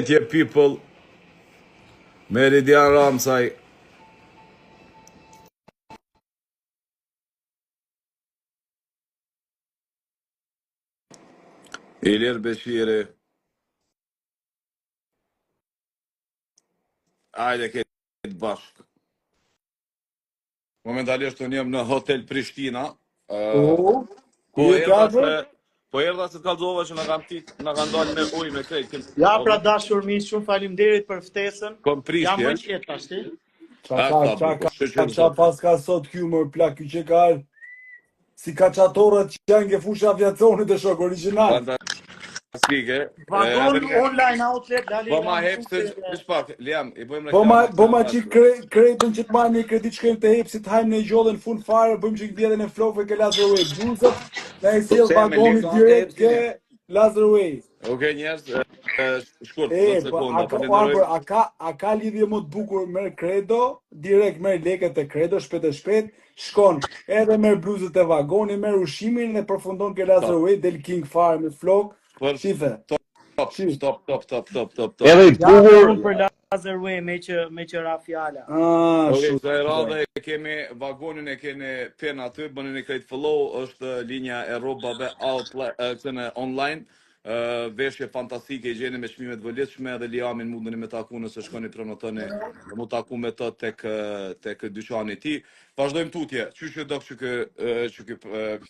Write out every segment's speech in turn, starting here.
Dear people, Meridian Ramsay. Ilir Beshiri. Hajde këtë bashkë. Momentalisht unë jam në Hotel Prishtina. Po erdha se të kallzova që na kanë dalë me ujë me krejt. Ja pra dashur miq, shumë faleminderit për ftesën. Kom prishje. Jam më qetë tash ti. Qa pas ka sot humor plak ky që ka si kaçatorët që janë nge fusha aviacionit e shok original. Fantastike. Vagon online outlet Lali. Po ma hepse pak, Liam, i bëjmë reklam. Po ma çik kreditën që të marrni kredit shkojmë të hepsit hajmë në gjollën fund fare, bëjmë çik vjedhën e flokëve ke Lazarway. Buzët na i sjell vagoni direkt ke Lazarway. Okej njerëz, shkurt, 10 sekonda. A ka lidhje më të bukur merr Credo, direkt merr lekët e Credo shpejt, shkon edhe merr bluzët e vagoni, merr ushimin dhe përfundon ke Lazarway, del King fare me flok. Shife. Stop. Edhe i bukur për Lazarway me që ra fjala. Okej, sa radhë kemi vagonin e keni pen aty, bëni një krejt follow, është linja e rrobave outlet në online. Veshje fantastike i gjeni me çmime të vëllëtshme dhe Liamin mundeni me taku nëse shkoni pronotoni mu taku me të tek dyqani i tij. Vazhdojmë tutje. Çysh do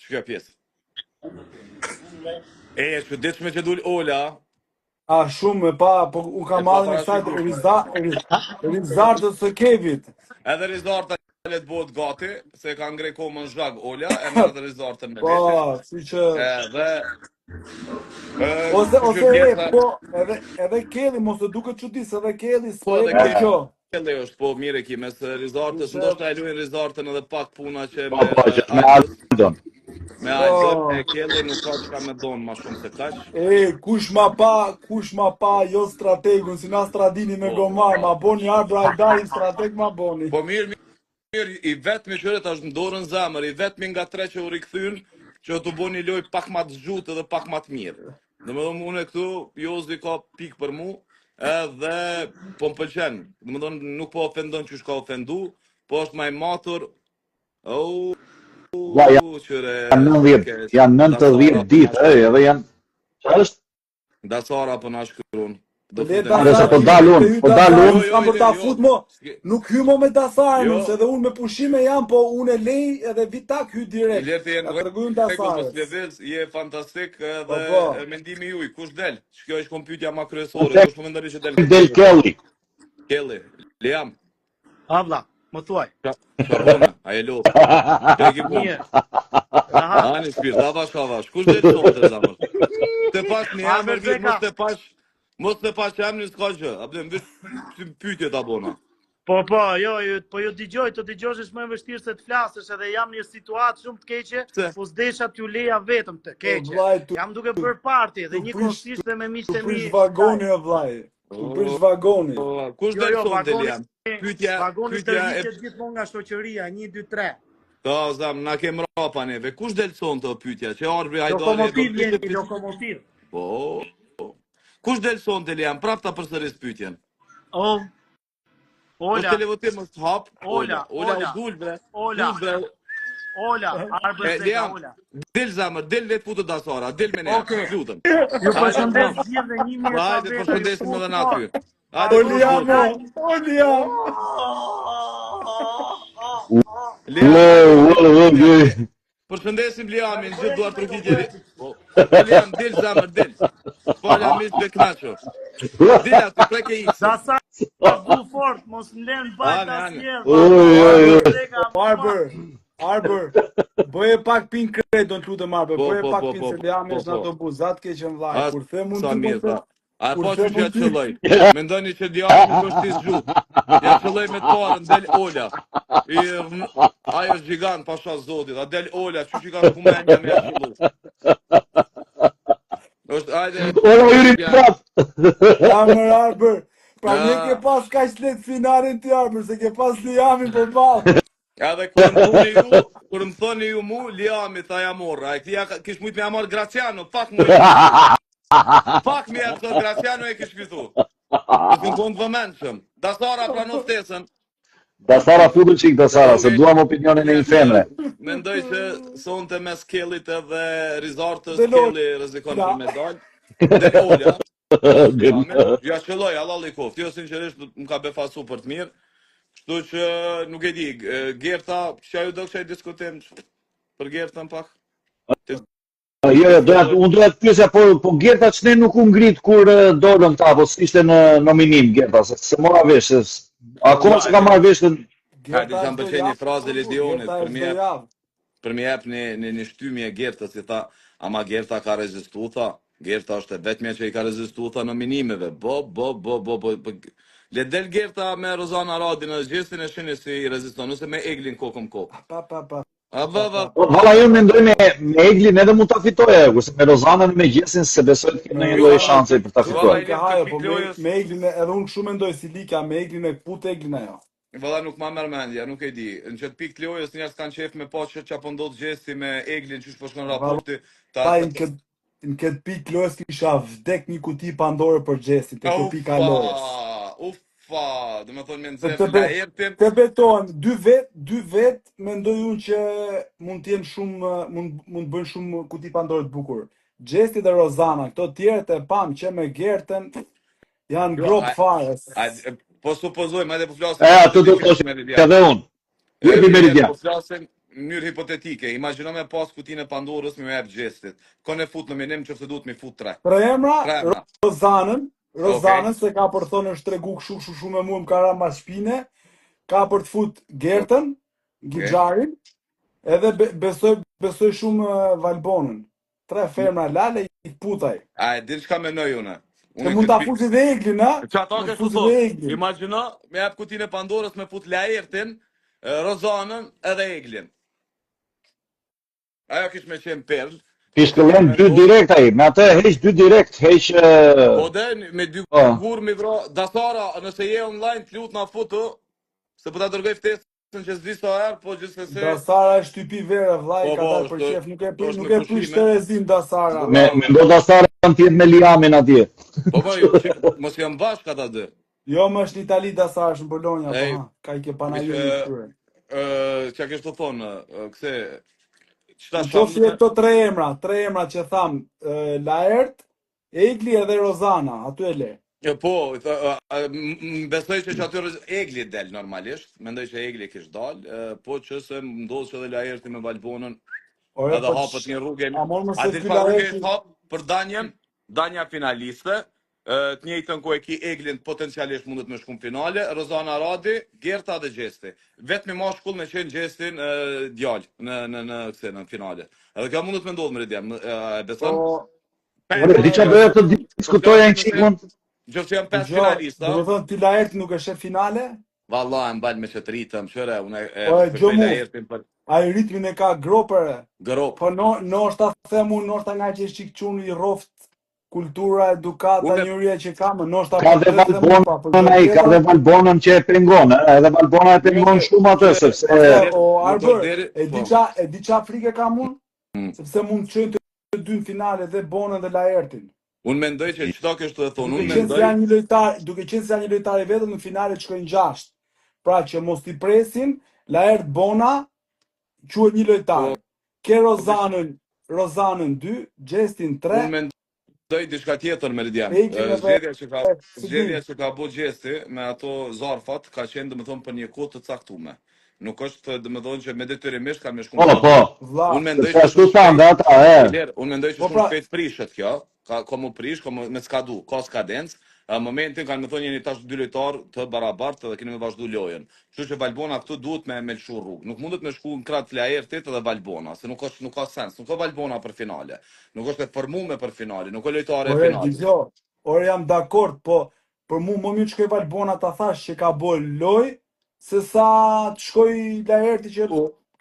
çka pjesë. Çuditshme që dul Ola. Shumë me pa, po u ka marrë në kësaj rizartës së Kevit. Edhe rizarta le të bëhet gati, se ka ngrej komën zhag Ola, e merr rizartën me vete. Po, si që edhe edhe Kelly mos e duket çuditës, edhe Kelly s'po e ka kjo. Kelly është po mirë ki mes rizartës, ndoshta e luajnë rizartën edhe pak puna që me Aldon. Me Aldon e Kelly nuk ka çka me don më shumë se kaq. Kush ma pa jo strategun, si na Stradini me Gomar, ma boni Arbra Aldari strateg ma boni. Po mirë, i vetmi që është në dorën zemër, i vetmi nga tre që u rikthyn, që të boni loj pak ma të zhutë edhe pak ma të mirë. Domethënë unë këtu, Jozi ka pikë për mu, edhe po më pëlqen. Domethënë nuk po ofendon që shka ofendu, po është ma i matur. Janë 90 ditë, edhe janë... Qa është? Dasara për na shkërun. Po dalun. Nuk hymo me Dasarën, se dhe unë me pushime jam, po unë e lej edhe vitak hy direkt. Je fantastik dhe mendimi juj, kush del? Kjo është kompytja ma kryesore, kush më mendoni që del? Del Kelly. Kelly, Liam. Habla, më thuaj. Qarona, a e lo. Mirë. Ani shpirt, avash. Kush del sonte zamër? Të pas një hamburger, mos të pas që emrin s'ka gjë, abdem vesh pyetje ta bona. Po ju dëgjoj, të dëgjosh është më e vështirë se të flasësh, edhe jam në një situatë shumë të keqe, po s'desha t'ju leja vetëm të keqe. Jam duke bërë parti dhe njëkohësisht dhe me miqtë e mi. Tu prish vagoni o vllai. Tu prish vagoni. Kush del sonte Liam? Vagoni tërhiqet gjithmonë nga shoqëria 1 2 3. Ta zam, na kem rapa neve. Kush del sonte o pyetja? Që arbri hajdari. Lokomotiv. Po. Kush del sonte Liam? Prap ta përsëris pyetjen. Ola. Ola televotim mos hap. Ola u dul bre. Ola, Liam, del zamër, del le të futet Dasara, del me ne. Lutem. Ju përshëndes gjithë dhe 1 mirë. Hajde, përshëndesim edhe na aty. Liam. Përshëndesim Liamin, gjithë duar trokitje. Liam, del zamër, del. Fola mis be knaço. Del aty, preke i. Dasa, bu fort, mos mlen bajt asnjë. Arbër, bëje pak pin Credo, lutem Arbër, bëje pak pin se Liami është në ato buzat ke që vllai, kur the mund të mos. A po që ja qëlloj, mendoni që Liami nuk është i zhut. Ja qëlloj me parën, del Ola. Ajo është gjigant, pasha zotit, a del Ola, që që ka në kumenja me qëllu. Ola juri prap. Jamër Arbër, pra një ke pas ka shlet finalin të Arbër, se ke pas Liamin për balë. Edhe kur më thoni ju mu, Liami tha ja morra, e këtia kish mujt me ja morë Graciano, pak më e këtë Graciano e kish këtu. Të s'kën konë të vëmendshëm. Dasara pranon ftesën. Dasara futu qik Dasara, se duam opinionin e një femre. Mendoj që sonte mes Kellit edhe Rizartës, Dhe Kelli rrezikon Lola. për medalj. Dhe Olja. Ja qëlloj, Allah i koft. Jo, sinqerisht, më ka befasu për të mirë. Kështu që nuk e di, Gerta, që ju do këshaj diskutim për Gertën pak? Unë doja të pyesja, po Gerta që ne nuk u ngrit kur dolën ta, po s'ishte në nominim Gerta, se mora vesh, akoma që ka marrë vesh të... Hajde që më pëlqen një frazë e Ledionit, për mi jep një shtymje Gertës, si tha, ama Gerta ka rezistu, tha, Gerta është e vetmja që i ka rezistu, tha, nominimeve, le del Gerta me Rozana Radin në gjestin e shini si i reziston, nëse me Eglin kokëm kokë. Valla jo mendoj me Eglin edhe mund ta fitoje, kurse me Rozanën me Gjesin se besoj të kemë një lloj shanse për ta fituar. Me Eglin edhe unë shumë mendoj si Lika, me Eglin e put Eglin ajo. Valla nuk ma merr mendja, nuk e di. Në çet pikë të lojës njerëz kanë qef me pa çfarë ndodh Gjesi me Eglin, çish po shkon raporti. Në këtë pikë lojës kisha vdek një kuti Pandore për Gjesin, te këtë pika lojës. Uffa, do me thonë me nëzef nga hertin. Të betohen, dy vet, mendoj unë që mund të jenë shumë, mund bëjnë shumë kuti Pandore të bukur. Gjesti dhe Rozana, këto tjerët e pam që me Gertën, janë grop fare. Po supozojmë, edhe po flasim... Ato do të thosh edhe unë. Jepi Meridian. Po flasim në mënyrë hipotetike. Imagjino me pas kutinë e Pandorës me jep Gjestit. Kone fut në minim që të duhet me fut 3. Tre emra, Rozanën, se ka për thonë është tregu shumë e mu më kara ma shpine, ka për të fut Gertën, Gixharin, edhe besoj shumë Valbonën. 3 femra lale i putaj. A e din çka menoj unë? Se mund ta futi dhe Eglin, ha? Çata ke thotë. Imagjino me jap kutinë e Pandorës me fut Laertin, Rozanën edhe Eglin. Ajo kish me qenë perl. Kish këllën 2 direkt ai, me atë heq 2 direkt, heq... Po dhe, me 2 gur mi vro, Dasara, nëse je online, t'lut na foto, se po ta dërgoj ftesën që s'di sa herë, po gjithsesi... Dasara është typi vere, vlaj, ka dalë për qef, nuk e prish të rezim Dasara. Me ndo Dasara në tjetë me Liamin atje. Po, mos jam bashkë ata dy. Jo, më është në Itali Dasara, është në Bologna, ka i ke panajuri në kërë. Qa kështë të thonë, këse... Në qofë që këto 3 emra që tham, Laert, Egli edhe Rozana, aty e le. Po, besoj që aty Egli del normalisht, mendoj që Egli kish dal, po që se ndodhë që edhe Laerti me Valbonën, edhe hapët një rrugë, a të fa rrugë e hapë për Danja finaliste, të njëjtën ku e ki Eglin potencialisht mundet me shku në finale, Rozana Radi, Gerta dhe Gjesti. Vetëm mashkull me qenë Gjestin djallë në finale. Edhe ka mundet me ndodhë Meridian, e beson? Di që bëhe të diskutoja në qikon? Gjofë që jam 5 finalista. Do të thonë ti Laerti nuk është e finale? Valla, e mbal me që të rritëm, shëre, unë e përshpej Laertin për... A i ritmin e ka gropëre? Grop. Po nështë ta themu, nështë ta nga që është qikë qunë i roft kultura, edukata, njëria që kamë, nështë ka dhe Valbonën ka dhe Valbonën që e pengon, edhe Valbona e pengon shumë atë, sepse... O, Arbër, e di qa frike ka mund? Sepse mund të qënë të dy në finale dhe Bonën dhe Laertin. Unë mendoj që qëta kështë të thonë, duke qenë se janë një lojtar i vetëm në finale që shkojnë 6. Pra që mos t'i presin, Laert Bona, quhet një lojtar. Ke Rozanën 2, Gjestin 3, unë mendoj diçka tjetër Meridian. Zgjedhja që ka bo Gjesti me ato zarfat ka qenë domethënë për një kohë të caktuar. Nuk është domethënë që me detyrimisht kanë me shkuar. Po. Unë mendoj që shumë shpejt prishet kjo. Ka mu prish, ka me skadu, ka skadencë. Në momentin kanë me thonë jeni tash 2 lojtarë të barabartë dhe keni me vazhdu lojën. Kështu që Valbona këtu duhet me lëshu rrugë. Nuk mundet me shku në kratë Laertit edhe Valbona, se nuk ka sens. Nuk ka Valbona për finale. Nuk është e formume për finale, nuk ka lojtare e finale. Ore jam dakord, po për mu më mirë shkoj Valbona ta thash që ka bol loj, se sa të shkoj Laerti që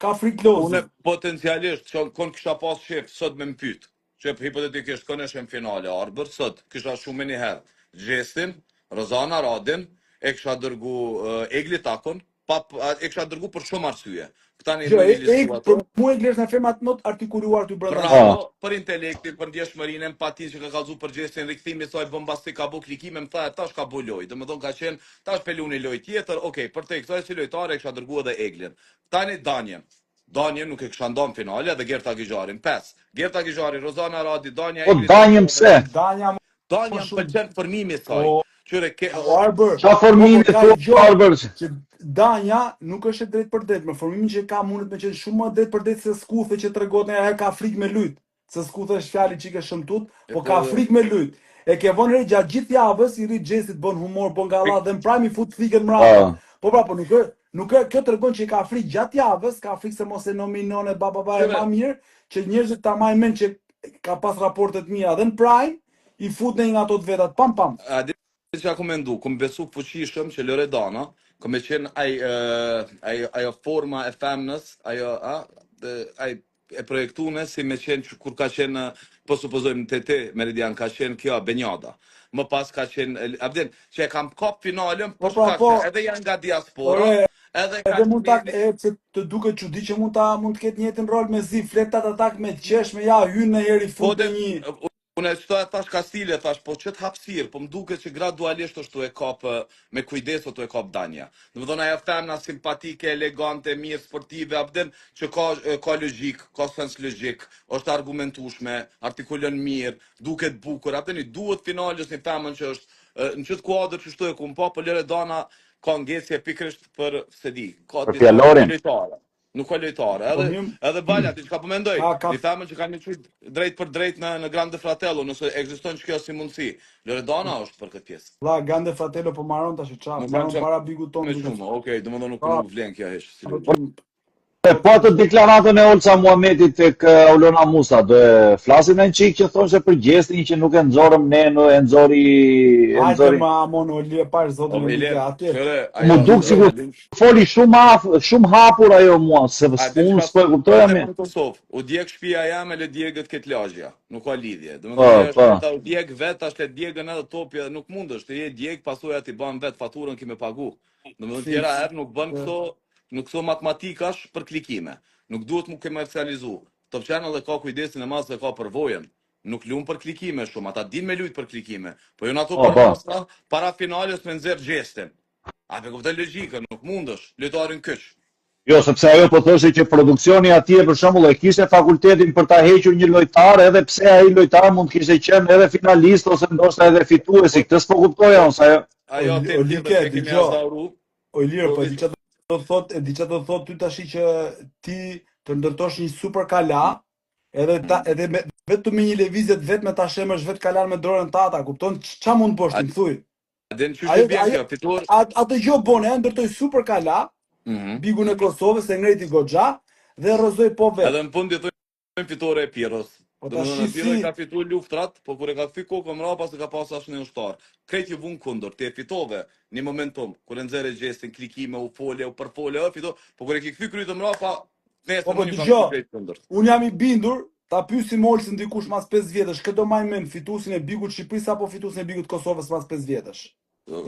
ka frikë lozë. Unë potencialisht që konë kisha pas shef sot me mpyt, që hipotetikisht konë eshe në finale Arbër, sot kisha shumë me një herë Gjestin, Rozana Radin, e kisha dërgu Egli Takon, e kisha dërgu për shumë arsye. Këta një Gjë, më një listu ato. për mua Glesh në fermat më të artikuluar ty brenda. Bravo, për intelektin, për ndjeshmërinë, empatin që ka kallzu për gjestin, rikthimi soi bombastik ka bu klikim, më tha tash ka bu lojë. Domethënë ka qenë tash peluni lojë tjetër. Okej, për te këto si lojtare kisha dërguar edhe Eglin. Tani Danjen nuk e kisha ndonë finale edhe Gerta Gixharin. 5. Gerta Gixhari, Rozana Radi, Danja Po Danjen pse? Danja më pëlqen formimi i saj. Qyre ke Arbër. Qa formimi thua Arbër? Që Danja nuk është e drejt për drejt, me formimin që ka mundet me qenë shumë më drejt për drejt se Skuthe që tregon një herë ka frikë me lut. Se Skuthe është fjali që ke shëmtut, po ka frikë me lut. E ke vënë re gjatë gjithë javës, i ri Xhesit bën humor, bën galla dhe në prime i fut fikën mbrapa. Po po nuk kjo tregon që i ka frikë gjatë javës, ka frikë se mos e nominon e baba e më mirë, që njerëzit ta marrin mend që ka pas raporte të mira dhe në prime i fut në një nga ato të vetat pam. Që ku mendu, ku besu fuqishëm që Loredana, ku me qenë ajo forma e femnës, ai e projektune si me qenë kur ka qenë, po supozojmë të Meridian, ka qenë kjo Benjada. Më pas ka qenë, abden, që e kam kap finalën, po edhe janë nga diaspora, edhe mund të duket çudi që mund të ketë njëjtin rol me Zi, fletat atak me qesh, me ja hyn në herë i fut një. Unë e qëta thash ka stile, thash, po qëtë hapsirë, po më duke që gradualisht është e kap, me kujdes të e kap Danja. Në më dhona ajo femna simpatike, elegante, mirë, sportive, abden, që ka logjik, ka sens logjik, është argumentushme, artikulon mirë, duket bukur, abden i duhet finalës një femën që është, në qëtë kuadrë që shtu e kumë pa, për Loredana ka ngjecje pikrisht për, se di, ka për nuk ka lojtare, edhe Balja, ti çka po mendoj, i thamë që kanë qujt drejt për drejt në Grande Fratello, nëse ekziston që kjo si mundësi. Loredana është për këtë pjesë. Vlla, Grande Fratello po marron tash çfarë? Marron para bigut tonë. Okej, domethënë nuk vlen kjo hesh. Po atë deklaratën e Olca Muhamedit tek Olona Musa, do e flasin në çik që thonë se për gjestin që nuk e nxorëm ne, e nxori. Hajde ma amon Oli e parë zotin e atje. Më duk sikur foli shumë hapur ajo mua, se unë s'po e kuptoja më. U djeg shtëpia jam e le djegët këtë lagja. Nuk ka lidhje. Domethënë ta u djeg vet, tash le djegën edhe topi, nuk mundesh të je djeg, pasojë ti bën vet faturën që më pagu. Domethënë tjera herë nuk bën këto. Nuk këto matematikash për klikime. Nuk duhet mu komercializu. Top Channel e ka kujdesin e madh se ka përvojën. Nuk lumë për klikime shumë, ata din me lujt për klikime. Po jo në ato për para finales me nxerr gjestin. A pe kuptoj logjikën, nuk mundesh, lojtarin kyç. Jo, sepse ajo po thoshte që produksioni atje për shembull e kishte fakultetin për ta hequr një lojtar, edhe pse ai lojtar mund të kishte qenë edhe finalist ose ndoshta edhe fituesi. Këtë s'po kuptoja unë se ajo te kemi azauru. Olir, po di çfarë do thot ty tash që ti të ndërtosh një super kala, edhe vetëm me një lëvizje vetëm ta shemësh vet kalan me dorën tata, kupton ç'a mund bësh ti, thuj. Atë gjë bone, ndërtoi super kala, bigun e Kosovës e ngreti goxha dhe rrozoi po vet. Edhe në fund jetojmë fitore e Pirros. Domethënë Pirro ka fituar luftrat, po kur e ka kthy kokën mbrapa se ka pasur asnjë ushtar. Krejt ju vun kundër, ti e fitove në momentum kur e nxjerrë gjestin, klikime, u fole, u përfole, fitove, po kur e ke kthy kryetën mbrapa, nesër më një krejt kundër. Unë jam i bindur, ta pyesim Olsin dikush mas 5 vjetësh, këto majmë mend fituesin e bigut Shqipërisë apo fituesin e bigut Kosovës mas 5 vjetësh.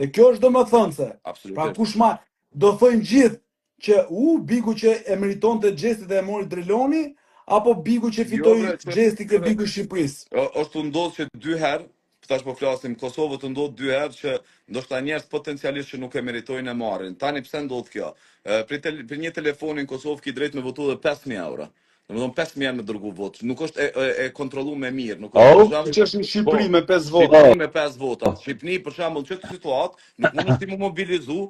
Dhe kjo është domethënse. Pra kush do thojnë gjithë që bigu që e meritonte gjestit dhe e mori Driloni, apo bigu që fitoi gjesti ke bigu Shqipërisë? Është ndodhur që 2 herë, tash po flasim Kosovë të ndodh 2 herë që ndoshta njerëz potencialisht që nuk e meritojnë e marrin. Tani pse ndodh kjo? Për një telefonin në Kosovë ki drejt me votu edhe 5.000 euro. Domethënë 5.000 me dërgu votë. Nuk është e kontrolluar me mirë, nuk është që është në Shqipëri me 5 vota. Me 5 vota. Shqipëri për shembull çështë situatë, nuk mundesh ti më mobilizu,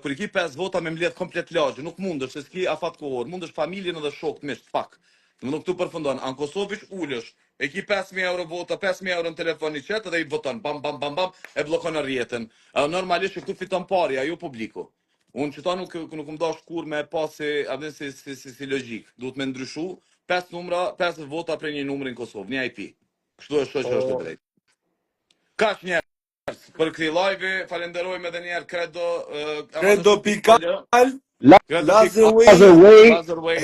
kur i ki 5 vota me mbledh komplet lagje, nuk mundesh se s'ki afat kohor, mundesh familjen edhe shokët misht pak. Domethënë këtu përfundon, an Kosovësh ulesh, e ki 5.000 euro vota, 5.000 euro në telefon i qet dhe i voton, bam, e blokon në rjetën. Normalisht këtu fiton parja, jo publiku. Unë që ta nuk më dash kur me pas si logjik. Duhet me ndryshu 5 vota për një numër në Kosovë, një IP. Kështu është që është drejt. Kaç njerëz për këtij live, falenderojmë edhe një herë Credo.al, Lazerway,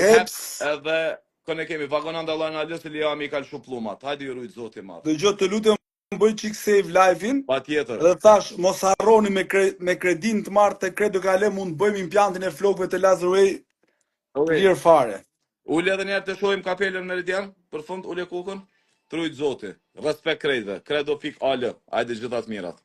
edhe këne kemi vagonan dallan alës li jam i kalshu plumat. Hajde ju rujt zoti madh. Dëgjoj të lutem bëj çik save live-in. Patjetër. Dhe thash mos harroni me kredin të marrë te Credo Kale mund të bëjmë implantin e flokëve të Lazeruej lirë fare. Ule edhe njerë të shohim kapelën Meridian, për fund ule kukën, trujt zoti, respekt krejtve, credo.al, ajde gjithat mirat.